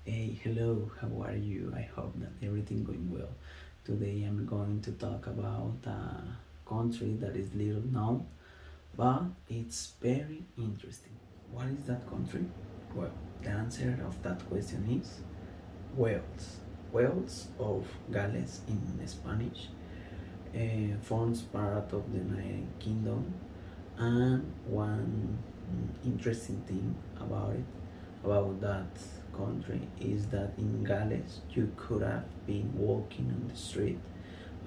Hey, hello, how are you? I hope that everything going well. Today I'm going to talk about a country that is little known, but it's very interesting. What is that country? Well, the answer of that question is Wales. Wales of Gales in Spanish forms part of the United Kingdom, and one interesting thing about that country is that in Gales you could have been walking on the street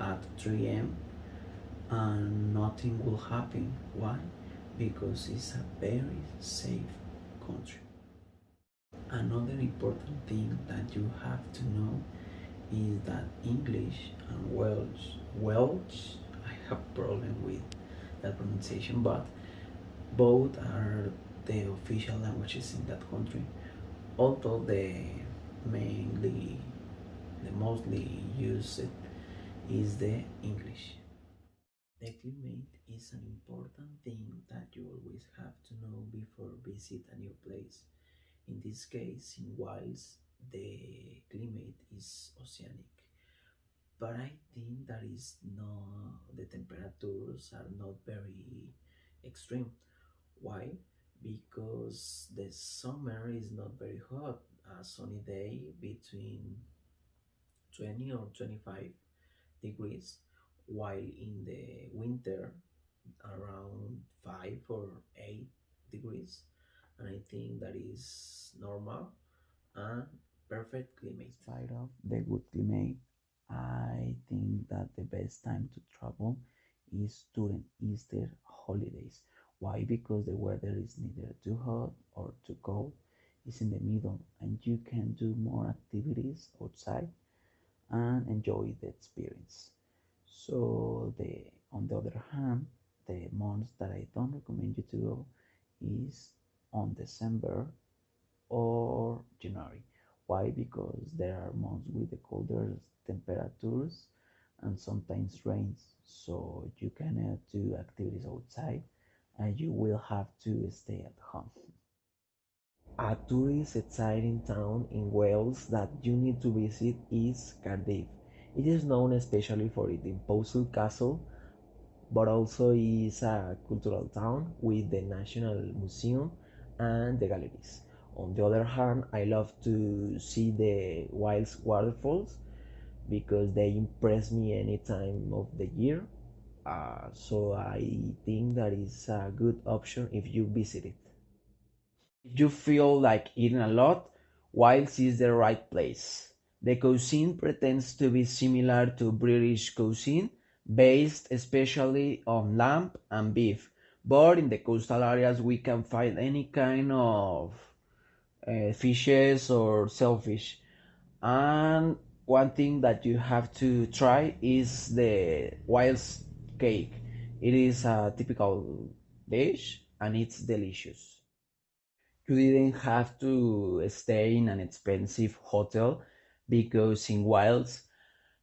at 3 a.m. and nothing will happen. Why? Because it's a very safe country. Another important thing that you have to know is that English and Welsh, I have problem with that pronunciation, but both are the official languages in that country. Although mainly, the mostly used is the English. The climate is an important thing that you always have to know before visit a new place. In this case, in Wales, the climate is oceanic, but I think that is no the temperatures are not very extreme. Why? Because the summer is not very hot. A sunny day between 20 or 25 degrees, while in the winter around 5 or 8 degrees. And I think that is normal and perfect climate. Aside of the good climate, I think that the best time to travel is during Easter holidays. Why? Because the weather is neither too hot or too cold. It's in the middle, and you can do more activities outside and enjoy the experience. So the on the other hand, the months that I don't recommend you to go is on December or January. Why? Because there are months with the colder temperatures and sometimes rains, so you cannot do activities outside and you will have to stay at home. A tourist exciting town in Wales that you need to visit is Cardiff. It is known especially for its imposing castle, but also is a cultural town with the National Museum and the galleries. On the other hand, I love to see the Wales waterfalls because they impress me any time of the year. So I think that is a good option if you visit it. If you feel like eating a lot, Wales is the right place. The cuisine pretends to be similar to British cuisine, based especially on lamb and beef, but in the coastal areas we can find any kind of fishes or shellfish. And one thing that you have to try is the Wales cake. It is a typical dish and it's delicious. You didn't have to stay in an expensive hotel because in Wales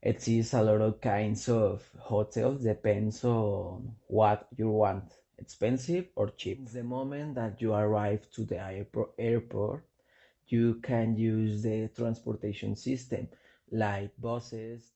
it exists a lot of kinds of hotels, depends on what you want, expensive or cheap. The moment that you arrive to the airport, you can use the transportation system like buses,